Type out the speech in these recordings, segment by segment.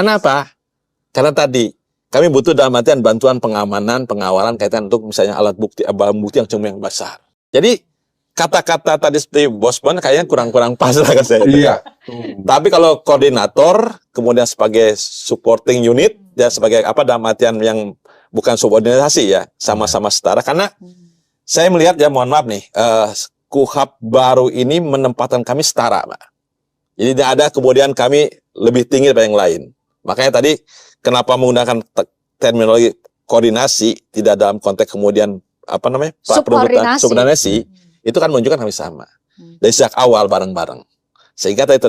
Kenapa? Karena tadi kami butuh dalam artian bantuan pengamanan, pengawalan kaitan untuk misalnya alat bukti, barang bukti yang besar. Jadi kata-kata tadi seperti Bosman kayaknya kurang-kurang pas lah kan saya. Iya. Tapi kalau koordinator, kemudian sebagai supporting unit, ya sebagai apa dalam artian yang bukan subordinasi ya, sama-sama setara. Karena saya melihat ya, mohon maaf nih, KUHP baru ini menempatkan kami setara, Pak. Jadi tidak ada kemudian kami lebih tinggi daripada yang lain. Makanya tadi kenapa menggunakan terminologi koordinasi, tidak dalam konteks kemudian apa namanya, subordinasi, itu kan menunjukkan kami sama dari sejak awal bareng-bareng, sehingga tadi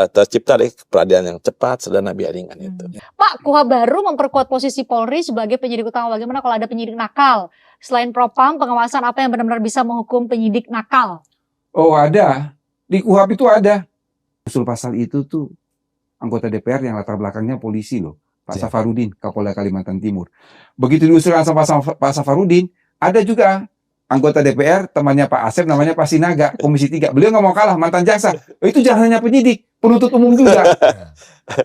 tercipta peradilan yang cepat, sederhana, biaringan itu. Pak, KUHP baru memperkuat posisi Polri sebagai penyidik utama. Bagaimana kalau ada penyidik nakal? Selain propam, pengawasan apa yang benar-benar bisa menghukum penyidik nakal? Oh, ada. Di KUHP itu ada. Usul pasal itu tuh anggota DPR yang latar belakangnya polisi loh. Pak Safarudin, Kapolda Kalimantan Timur. Begitu diusulkan sama Pak Safarudin, ada juga anggota DPR, temannya Pak Asep, namanya Pak Sinaga, Komisi 3. Beliau nggak mau kalah, mantan jaksa. Itu jangan hanya penyidik, penuntut umum juga.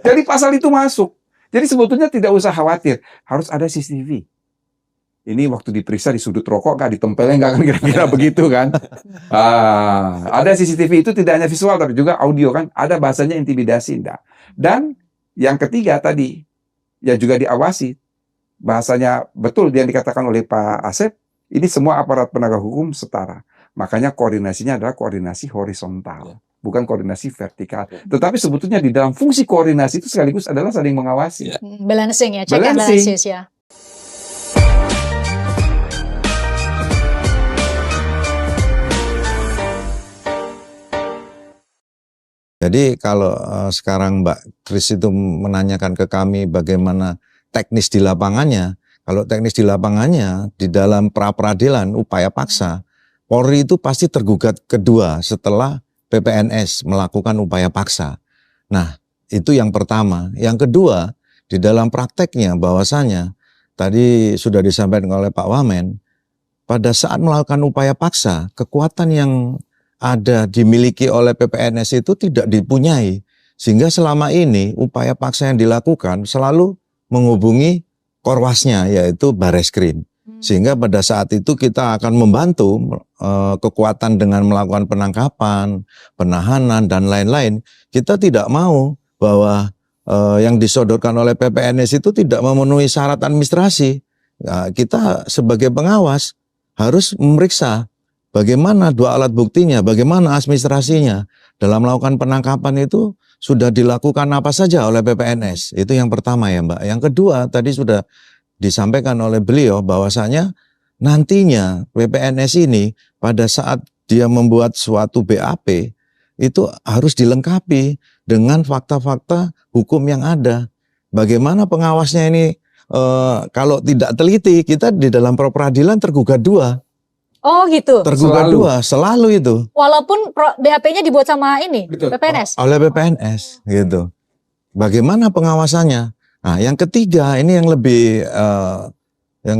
Jadi pasal itu masuk. Jadi sebetulnya tidak usah khawatir, harus ada CCTV. Ini waktu diperiksa di sudut rokok nggak, ditempelnya nggak, kan kira-kira begitu kan. Ada CCTV itu tidak hanya visual, tapi juga audio kan. Ada bahasanya intimidasi, enggak. Dan yang ketiga tadi, ya juga diawasi. Bahasanya betul yang dikatakan oleh Pak Asep, ini semua aparat penegak hukum setara. Makanya koordinasinya adalah koordinasi horizontal, bukan koordinasi vertikal. Tetapi sebetulnya di dalam fungsi koordinasi itu sekaligus adalah saling mengawasi. Balancing ya, check and balances ya. Jadi kalau sekarang Mbak Kris itu menanyakan ke kami bagaimana teknis di lapangannya, kalau teknis di lapangannya di dalam pra-peradilan upaya paksa, Polri itu pasti tergugat kedua setelah PPNS melakukan upaya paksa. Nah, itu yang pertama. Yang kedua, di dalam prakteknya bahwasanya tadi sudah disampaikan oleh Pak Wamen, pada saat melakukan upaya paksa, kekuatan yang ada dimiliki oleh PPNS itu tidak dipunyai. Sehingga selama ini upaya paksa yang dilakukan selalu menghubungi korwasnya, yaitu Bareskrim. Sehingga pada saat itu kita akan membantu kekuatan dengan melakukan penangkapan, penahanan, dan lain-lain. Kita tidak mau bahwa yang disodorkan oleh PPNS itu tidak memenuhi syarat administrasi. Nah, kita sebagai pengawas harus memeriksa bagaimana dua alat buktinya, bagaimana administrasinya. Dalam melakukan penangkapan itu sudah dilakukan apa saja oleh PPNS. Itu yang pertama ya Mbak. Yang kedua tadi sudah disampaikan oleh beliau bahwasanya nantinya PPNS ini pada saat dia membuat suatu BAP itu harus dilengkapi dengan fakta-fakta hukum yang ada. Bagaimana pengawasnya ini kalau tidak teliti, kita di dalam pra-peradilan tergugat dua. Oh gitu. Tergugat dua, selalu itu. Walaupun BAP-nya dibuat sama ini, betul, PPNS. Oleh PPNS, gitu. Bagaimana pengawasannya? Nah, yang ketiga ini yang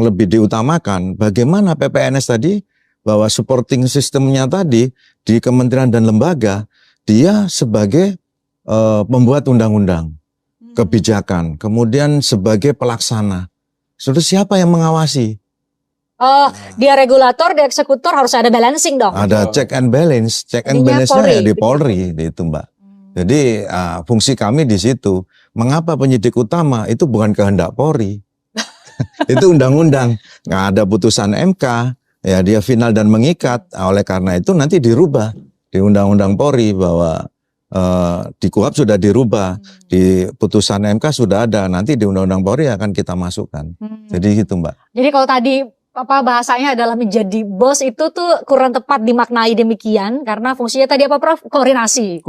lebih diutamakan. Bagaimana PPNS tadi bahwa supporting sistemnya tadi di kementerian dan lembaga dia sebagai pembuat undang-undang, kebijakan, kemudian sebagai pelaksana. Sudah siapa yang mengawasi? Oh, dia regulator, dia eksekutor, harus ada balancing dong. Ada check and balance, check and balance-nya ya di Polri, itu Mbak. Jadi fungsi kami di situ. Mengapa penyidik utama itu bukan kehendak Polri? Itu undang-undang, nggak ada putusan MK, ya dia final dan mengikat. Oleh karena itu nanti dirubah di Undang-Undang Polri bahwa di KUHP sudah dirubah, di putusan MK sudah ada, nanti di Undang-Undang Polri akan kita masukkan. Jadi gitu Mbak. Jadi kalau tadi bahasanya adalah menjadi bos itu tuh kurang tepat dimaknai demikian karena fungsinya tadi apa Prof? Koordinasi.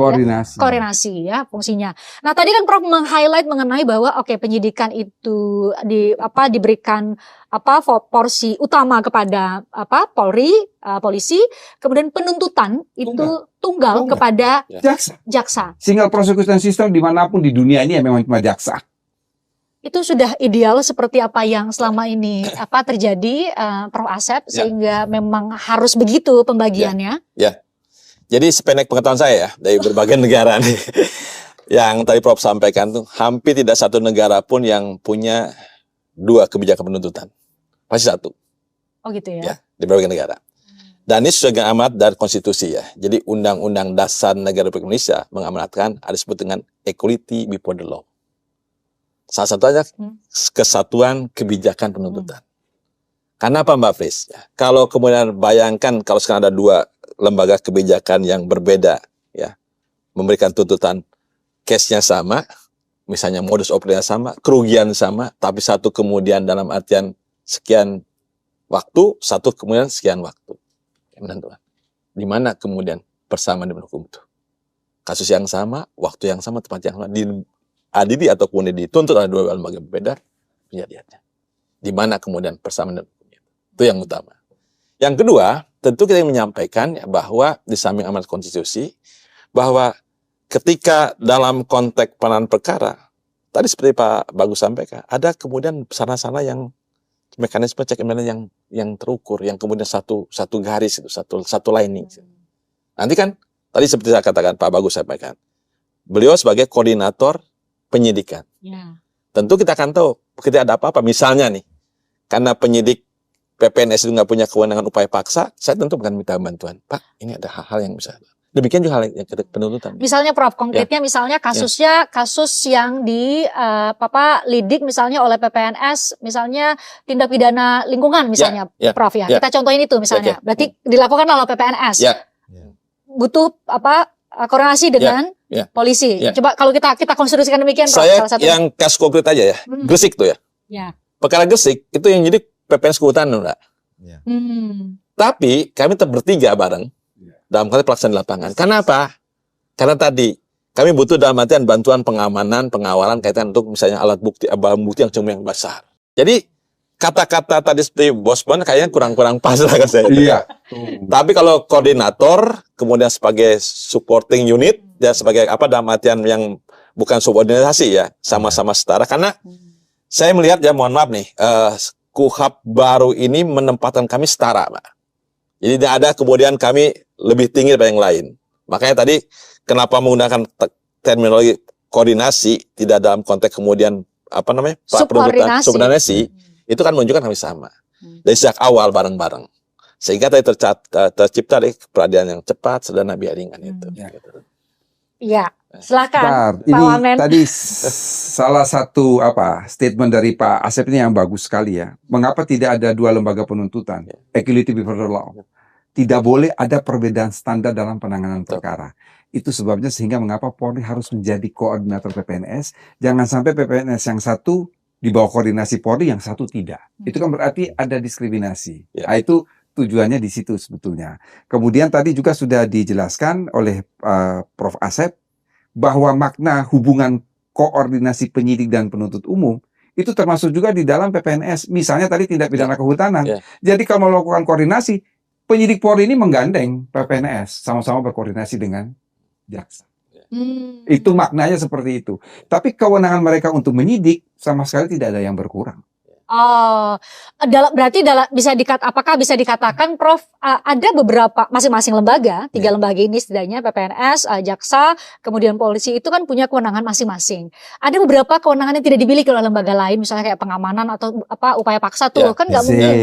Koordinasi ya fungsinya. Nah tadi kan Prof meng-highlight mengenai bahwa penyidikan itu diberikan porsi utama kepada Polri, polisi, kemudian penuntutan itu tunggal kepada jaksa. Single prosecution system dimanapun di dunia ini memang cuma jaksa. Itu sudah ideal seperti apa yang selama ini terjadi, Prof Asep, sehingga memang harus begitu pembagiannya. Ya. Jadi sependek pengetahuan saya ya dari berbagai negara nih. Yang tadi Prof sampaikan tuh, hampir tidak satu negara pun yang punya dua kebijakan penuntutan. Pasti satu. Oh gitu ya. Ya, di berbagai negara. Dan ini sesuai dengan amanat dari konstitusi ya. Jadi Undang-Undang Dasar Negara Republik Indonesia mengamanatkan ada disebut dengan equality before the law. Salah satunya kesatuan kebijakan penuntutan. Karena apa Mbak Fris? Ya, kalau kemudian bayangkan kalau sekarang ada dua lembaga kebijakan yang berbeda ya, memberikan tuntutan case-nya sama, misalnya modus operandi sama, kerugian sama, tapi satu kemudian dalam artian sekian waktu, satu kemudian sekian waktu. Tuhan. Di mana kemudian persamaan di hukum itu? Kasus yang sama, waktu yang sama, tempat yang sama, diadili ataupun dituntut oleh dua lembaga berbeda, kejadiannya. Di mana kemudian persamaan dalam hukum itu yang utama. Yang kedua, tentu kita menyampaikan ya, bahwa di samping amanat konstitusi, bahwa ketika dalam konteks penanganan perkara, tadi seperti Pak Bagus sampaikan, ada kemudian sana-sana yang mekanisme check and balance yang terukur, yang kemudian satu garis itu, satu lining. Nanti kan tadi seperti saya katakan Pak Bagus sampaikan, beliau sebagai koordinator penyidikan. Ya. Tentu kita akan tahu ketika ada apa-apa, misalnya nih, karena penyidik PPNS itu nggak punya kewenangan upaya paksa, saya tentu bukan minta bantuan. Pak, ini ada hal-hal yang bisa. Demikian juga hal yang penuntutan. Misalnya Prof, konkretnya misalnya kasusnya kasus yang lidik misalnya oleh PPNS, misalnya tindak pidana lingkungan misalnya Prof ya. Kita contohin itu misalnya. Berarti dilakukan oleh PPNS. Butuh koordinasi dengan polisi. Coba kalau kita konstruksikan demikian Prof. Saya yang kasus konkret aja ya. Gresik tuh ya. Perkara Gresik itu yang jadi PPNS Kehutanan enggak. Tapi kami bertiga bareng dalam konteks pelaksanaan di lapangan. Karena apa? Karena tadi kami butuh dalam artian bantuan pengamanan, pengawalan kaitan untuk misalnya alat bukti, barang bukti yang cuma yang besar. Jadi kata-kata tadi seperti Bosman kayaknya kurang pas lah kan saya. Iya. Tapi kalau koordinator, kemudian sebagai supporting unit, dan sebagai dalam artian yang bukan subordinasi ya, sama-sama setara. Karena saya melihat ya, mohon maaf nih, KUHP baru ini menempatkan kami setara, Pak. Jadi tidak ada kemudian kami lebih tinggi daripada yang lain. Makanya tadi kenapa menggunakan terminologi koordinasi tidak dalam konteks kemudian subordinasi itu kan menunjukkan kami sama dari sejak awal bareng-bareng, sehingga tadi tercipta peradilan yang cepat, sederhana, biaya ringan itu. Iya, silakan Pak ini Wamen. Tadi salah satu statement dari Pak Asep ini yang bagus sekali ya. Mengapa tidak ada dua lembaga penuntutan? Equality before the law. Tidak boleh ada perbedaan standar dalam penanganan perkara. Itu sebabnya sehingga mengapa Polri harus menjadi koordinator PPNS. Jangan sampai PPNS yang satu di bawah koordinasi Polri, yang satu tidak. Itu kan berarti ada diskriminasi. Nah, itu tujuannya di situ sebetulnya. Kemudian tadi juga sudah dijelaskan oleh Prof. Asep bahwa makna hubungan koordinasi penyidik dan penuntut umum itu termasuk juga di dalam PPNS. Misalnya tadi tindak pidana kehutanan. Jadi kalau melakukan koordinasi, penyidik Polri ini menggandeng PPNS, sama-sama berkoordinasi dengan jaksa. Itu maknanya seperti itu. Tapi kewenangan mereka untuk menyidik sama sekali tidak ada yang berkurang. Oh, berarti apakah bisa dikatakan Prof, ada beberapa masing-masing lembaga, 3 lembaga ini setidaknya PPNS, jaksa, kemudian polisi itu kan punya kewenangan masing-masing. Ada beberapa kewenangan yang tidak dimiliki oleh lembaga lain, misalnya kayak pengamanan atau upaya paksa tuh kan nggak mungkin.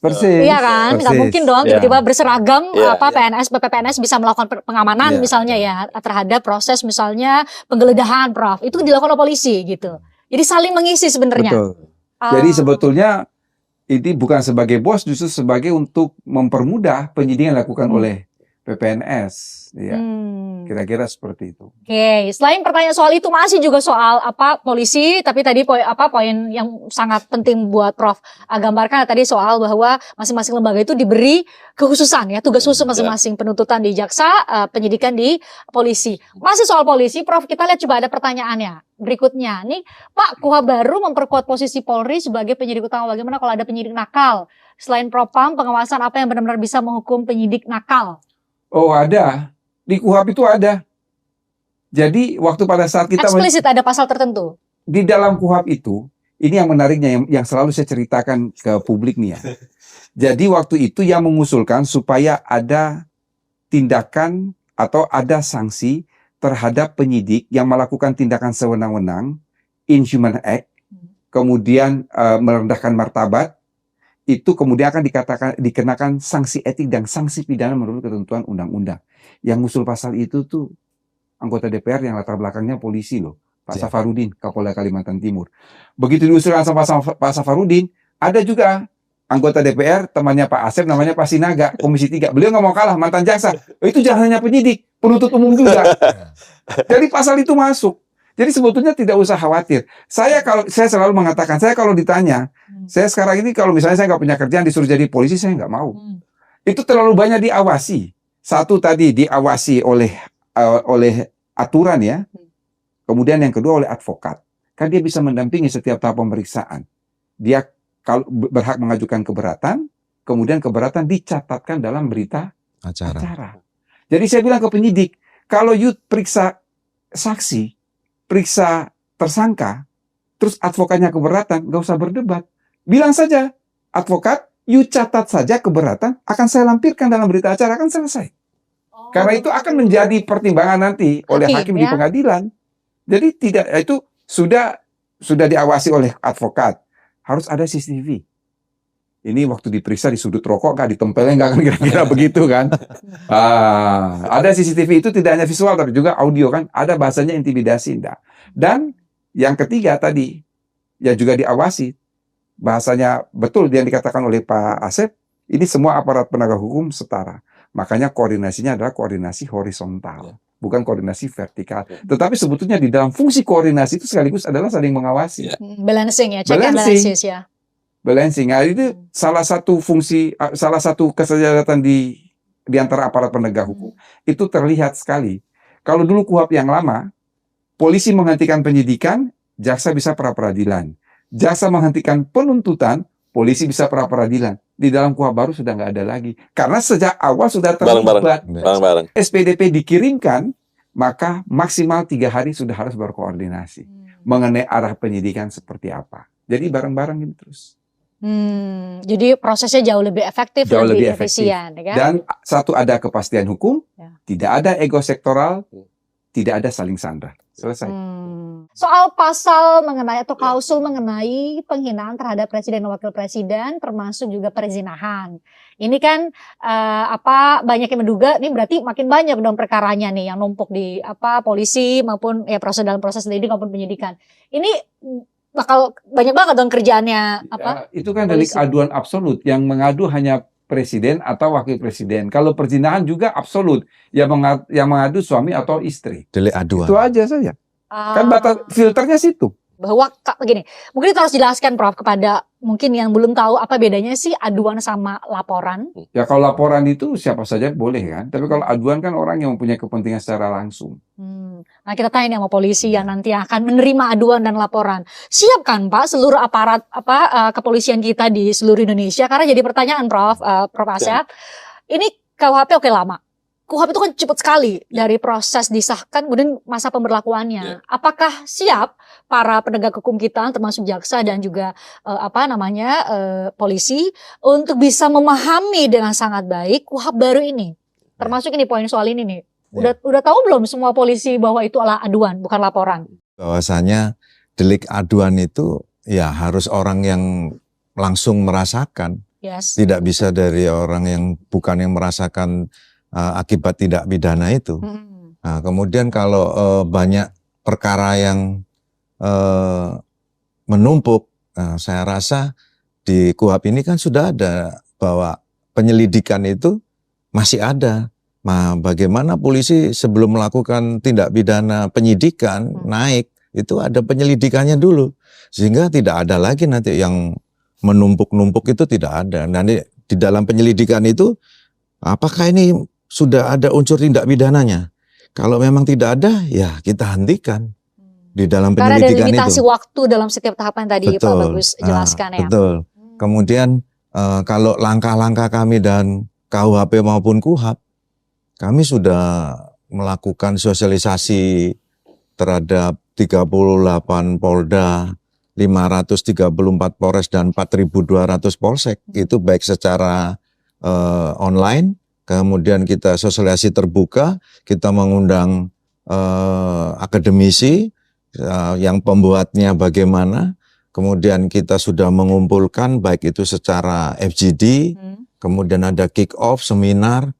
Persis. Iya kan, nggak mungkin dong tiba-tiba berseragam PPNS bisa melakukan pengamanan misalnya ya terhadap proses misalnya penggeledahan Prof. Itu dilakukan oleh polisi gitu. Jadi saling mengisi sebenarnya. Betul. Jadi sebetulnya ini bukan sebagai bos, justru sebagai untuk mempermudah penyidikan yang dilakukan oleh PPNS. Ya. Kira-kira seperti itu. Oke, selain pertanyaan soal itu masih juga soal polisi, tapi tadi poin yang sangat penting buat Prof gambarkan tadi soal bahwa masing-masing lembaga itu diberi kekhususan ya, tugas khusus masing-masing, penuntutan di jaksa, penyidikan di polisi. Masih soal polisi, Prof, kita lihat coba ada pertanyaannya. Berikutnya, nih Pak, KUHP baru memperkuat posisi Polri sebagai penyidik utama. Bagaimana kalau ada penyidik nakal? Selain Propam, pengawasan apa yang benar-benar bisa menghukum penyidik nakal? Oh, ada. Di KUHP itu ada. Jadi waktu pada saat kita eksplisit ada pasal tertentu. Di dalam KUHP itu, ini yang menariknya yang selalu saya ceritakan ke publik nih ya. Jadi waktu itu yang mengusulkan supaya ada tindakan atau ada sanksi terhadap penyidik yang melakukan tindakan sewenang-wenang, inhuman act, kemudian merendahkan martabat, itu kemudian akan dikenakan sanksi etik dan sanksi pidana menurut ketentuan undang-undang. Yang ngusul pasal itu tuh anggota DPR yang latar belakangnya polisi loh, Pak Safarudin, Kapolda Kalimantan Timur. Begitu diusulkan sama Pak Safarudin, ada juga anggota DPR, temannya Pak Asep, namanya Pak Sinaga, Komisi 3. Beliau nggak mau kalah, mantan jaksa. Itu jangan hanya penyidik, penuntut umum juga. Jadi pasal itu masuk. Jadi sebetulnya tidak usah khawatir. Saya selalu mengatakan, saya kalau ditanya, saya sekarang ini kalau misalnya saya nggak punya kerjaan disuruh jadi polisi, saya nggak mau. Itu terlalu banyak diawasi. Satu tadi diawasi oleh aturan ya. Kemudian yang kedua oleh advokat. Kan dia bisa mendampingi setiap tahap pemeriksaan. Dia kalau berhak mengajukan keberatan, kemudian keberatan dicatatkan dalam berita acara. Jadi saya bilang ke penyidik, kalau you periksa saksi, periksa tersangka, terus advokatnya keberatan, nggak usah berdebat. Bilang saja, advokat, you catat saja keberatan, akan saya lampirkan dalam berita acara, akan selesai. Karena itu akan menjadi pertimbangan nanti oleh hakim di pengadilan. Jadi tidak, itu sudah diawasi oleh advokat. Harus ada CCTV. Ini waktu diperiksa di sudut rokok nggak ditempelnya, nggak akan kira-kira begitu kan? Ada CCTV itu tidak hanya visual tapi juga audio kan? Ada bahasanya intimidasi enggak. Dan yang ketiga tadi yang juga diawasi bahasanya betul yang dikatakan oleh Pak Asep. Ini semua aparat penegak hukum setara. Makanya koordinasinya adalah koordinasi horizontal, bukan koordinasi vertikal. Tetapi sebetulnya di dalam fungsi koordinasi itu sekaligus adalah saling mengawasi. Balancing ya, check and balances ya. Balancing. Nah, itu salah satu fungsi, salah satu kesejahteraan di antara aparat penegak hukum. Itu terlihat sekali. Kalau dulu KUHP yang lama, polisi menghentikan penyidikan, jaksa bisa pra-peradilan. Jaksa menghentikan penuntutan, polisi bisa pra-peradilan. Di dalam KUHP baru sudah nggak ada lagi. Karena sejak awal sudah terlibat. Bareng-bareng. SPDP dikirimkan, maka maksimal 3 hari sudah harus berkoordinasi. Mengenai arah penyidikan seperti apa. Jadi bareng-bareng ini terus. Jadi prosesnya jauh lebih efektif, jauh lebih efisien, efektif. Ya? Dan satu ada kepastian hukum, tidak ada ego sektoral, tidak ada saling sandra. Selesai. Soal pasal mengenai atau klausul mengenai penghinaan terhadap presiden dan wakil presiden, termasuk juga perzinahan. Ini kan banyak yang menduga, ini berarti makin banyak dong perkaranya nih yang numpuk di polisi maupun ya dalam proses lidik maupun penyidikan. Ini bakal banyak banget dong kerjaannya itu kan delik aduan absolut, yang mengadu hanya presiden atau wakil presiden. Kalau perzinahan juga absolut, yang mengadu suami atau istri. Delik aduan. Itu aja saja. Kan batas filternya situ. Bahwa begini, mungkin itu harus jelaskan Prof kepada mungkin yang belum tahu apa bedanya sih aduan sama laporan. Ya kalau laporan itu siapa saja boleh kan, tapi kalau aduan kan orang yang mempunyai kepentingan secara langsung. Nah kita tanya nih sama polisi yang nanti akan menerima aduan dan laporan. Siap kan Pak seluruh aparat kepolisian kita di seluruh Indonesia? Karena jadi pertanyaan Prof Asep, ini KUHP oke lama. KUHP itu kan cepat sekali dari proses disahkan kemudian masa pemberlakuannya. Apakah siap para penegak hukum kita termasuk jaksa dan juga polisi untuk bisa memahami dengan sangat baik KUHP baru ini? Termasuk ini poin soal ini nih. Udah tahu belum semua polisi bahwa itu adalah aduan bukan laporan? Bahwasanya delik aduan itu ya harus orang yang langsung merasakan. Tidak bisa dari orang yang bukan yang merasakan akibat tidak pidana itu. Nah, kemudian kalau banyak perkara yang menumpuk, saya rasa di KUHP ini kan sudah ada bahwa penyelidikan itu masih ada. Nah, bagaimana polisi sebelum melakukan tindak pidana penyidikan naik, itu ada penyelidikannya dulu. Sehingga tidak ada lagi nanti yang menumpuk-numpuk itu tidak ada. Nanti di dalam penyelidikan itu, apakah ini sudah ada unsur tindak pidananya? Kalau memang tidak ada, ya kita hentikan di dalam penyelidikan itu. Karena ada limitasi waktu dalam setiap tahapan tadi Pak Bagus jelaskan ya. Betul. Kemudian kalau langkah-langkah kami dan KUHP maupun KUHP, kami sudah melakukan sosialisasi terhadap 38 Polda, 534 Polres dan 4.200 Polsek. Itu baik secara online. Kemudian kita sosialisasi terbuka, kita mengundang akademisi, yang pembuatnya bagaimana, kemudian kita sudah mengumpulkan baik itu secara FGD, kemudian ada kick off, seminar.